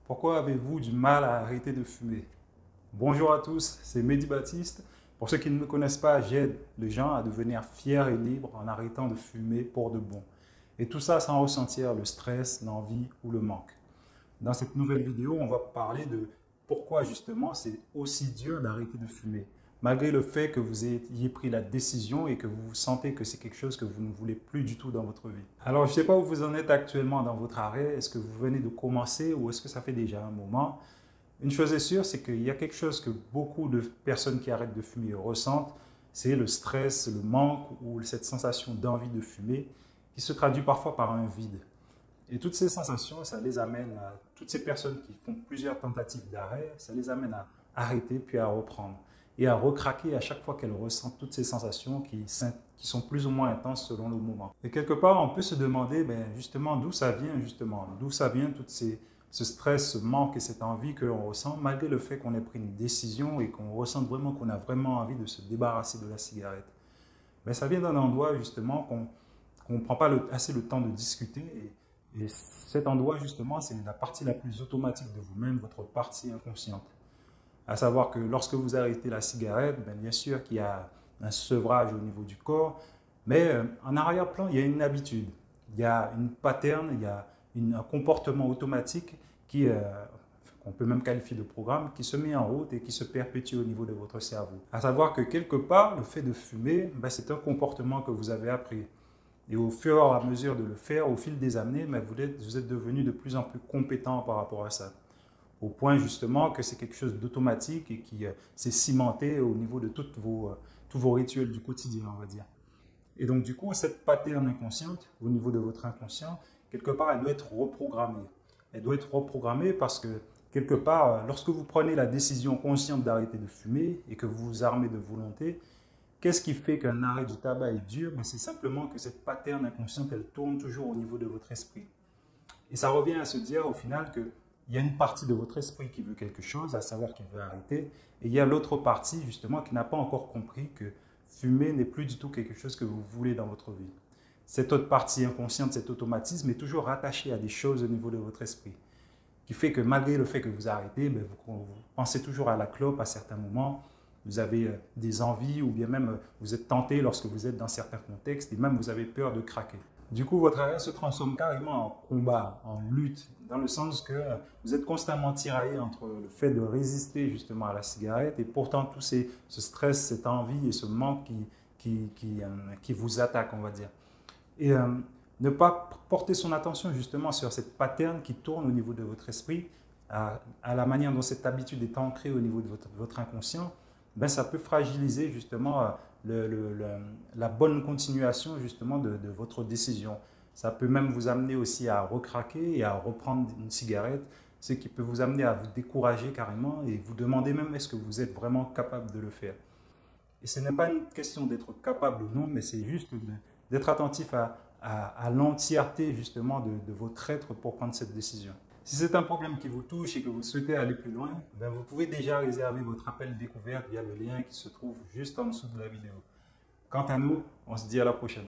Pourquoi avez-vous du mal à arrêter de fumer? Bonjour à tous, c'est Mehdi Baptiste. Pour ceux qui ne me connaissent pas, j'aide les gens à devenir fiers et libres en arrêtant de fumer pour de bon. Et tout ça sans ressentir le stress, l'envie ou le manque. Dans cette nouvelle vidéo, on va parler de pourquoi justement c'est aussi dur d'arrêter de fumer, malgré le fait que vous ayez pris la décision et que vous sentez que c'est quelque chose que vous ne voulez plus du tout dans votre vie. Alors, je ne sais pas où vous en êtes actuellement dans votre arrêt. Est-ce que vous venez de commencer ou est-ce que ça fait déjà un moment? Une chose est sûre, c'est qu'il y a quelque chose que beaucoup de personnes qui arrêtent de fumer ressentent, c'est le stress, le manque ou cette sensation d'envie de fumer qui se traduit parfois par un vide. Et toutes ces sensations, ça les amène à, toutes ces personnes qui font plusieurs tentatives d'arrêt, ça les amène à arrêter puis à reprendre et à recraquer à chaque fois qu'elles ressentent toutes ces sensations qui sont plus ou moins intenses selon le moment. Et quelque part, on peut se demander justement d'où ça vient ce stress, ce manque et cette envie que l'on ressent malgré le fait qu'on ait pris une décision et qu'on ressente vraiment qu'on a vraiment envie de se débarrasser de la cigarette. Ça vient d'un endroit justement qu'on ne prend pas assez le temps de discuter et cet endroit, justement, c'est la partie la plus automatique de vous-même, votre partie inconsciente. À savoir que lorsque vous arrêtez la cigarette, bien sûr qu'il y a un sevrage au niveau du corps, mais en arrière-plan, il y a une habitude, il y a une pattern, il y a un comportement automatique qu'on peut même qualifier de programme, qui se met en route et qui se perpétue au niveau de votre cerveau. À savoir que quelque part, le fait de fumer, c'est un comportement que vous avez appris. Et au fur et à mesure de le faire, au fil des années, vous êtes devenu de plus en plus compétent par rapport à ça. Au point justement que c'est quelque chose d'automatique et qui s'est cimenté au niveau de tous vos rituels du quotidien, on va dire. Et donc du coup, cette pattern inconsciente, au niveau de votre inconscient, quelque part, elle doit être reprogrammée. Elle doit être reprogrammée parce que quelque part, lorsque vous prenez la décision consciente d'arrêter de fumer et que vous vous armez de volonté, qu'est-ce qui fait qu'un arrêt du tabac est dur? C'est simplement que cette pattern inconsciente, elle tourne toujours au niveau de votre esprit. Et ça revient à se dire au final qu'il y a une partie de votre esprit qui veut quelque chose, à savoir qu'il veut arrêter, et il y a l'autre partie justement qui n'a pas encore compris que fumer n'est plus du tout quelque chose que vous voulez dans votre vie. Cette autre partie inconsciente, cet automatisme est toujours rattaché à des choses au niveau de votre esprit, qui fait que malgré le fait que vous arrêtez, vous pensez toujours à la clope à certains moments. Vous avez des envies ou bien même vous êtes tenté lorsque vous êtes dans certains contextes et même vous avez peur de craquer. Du coup, votre arrêt se transforme carrément en combat, en lutte, dans le sens que vous êtes constamment tiraillé entre le fait de résister justement à la cigarette et pourtant tout ce stress, cette envie et ce manque qui vous attaque, on va dire. Et ne pas porter son attention justement sur cette pattern qui tourne au niveau de votre esprit, à la manière dont cette habitude est ancrée au niveau de votre inconscient, ça peut fragiliser justement la bonne continuation justement de votre décision. Ça peut même vous amener aussi à recraquer et à reprendre une cigarette, ce qui peut vous amener à vous décourager carrément et vous demander même est-ce que vous êtes vraiment capable de le faire. Et ce n'est pas une question d'être capable ou non, mais c'est juste d'être attentif à l'entièreté justement de votre être pour prendre cette décision. Si c'est un problème qui vous touche et que vous souhaitez aller plus loin, vous pouvez déjà réserver votre appel découverte via le lien qui se trouve juste en dessous de la vidéo. Quant à nous, on se dit à la prochaine.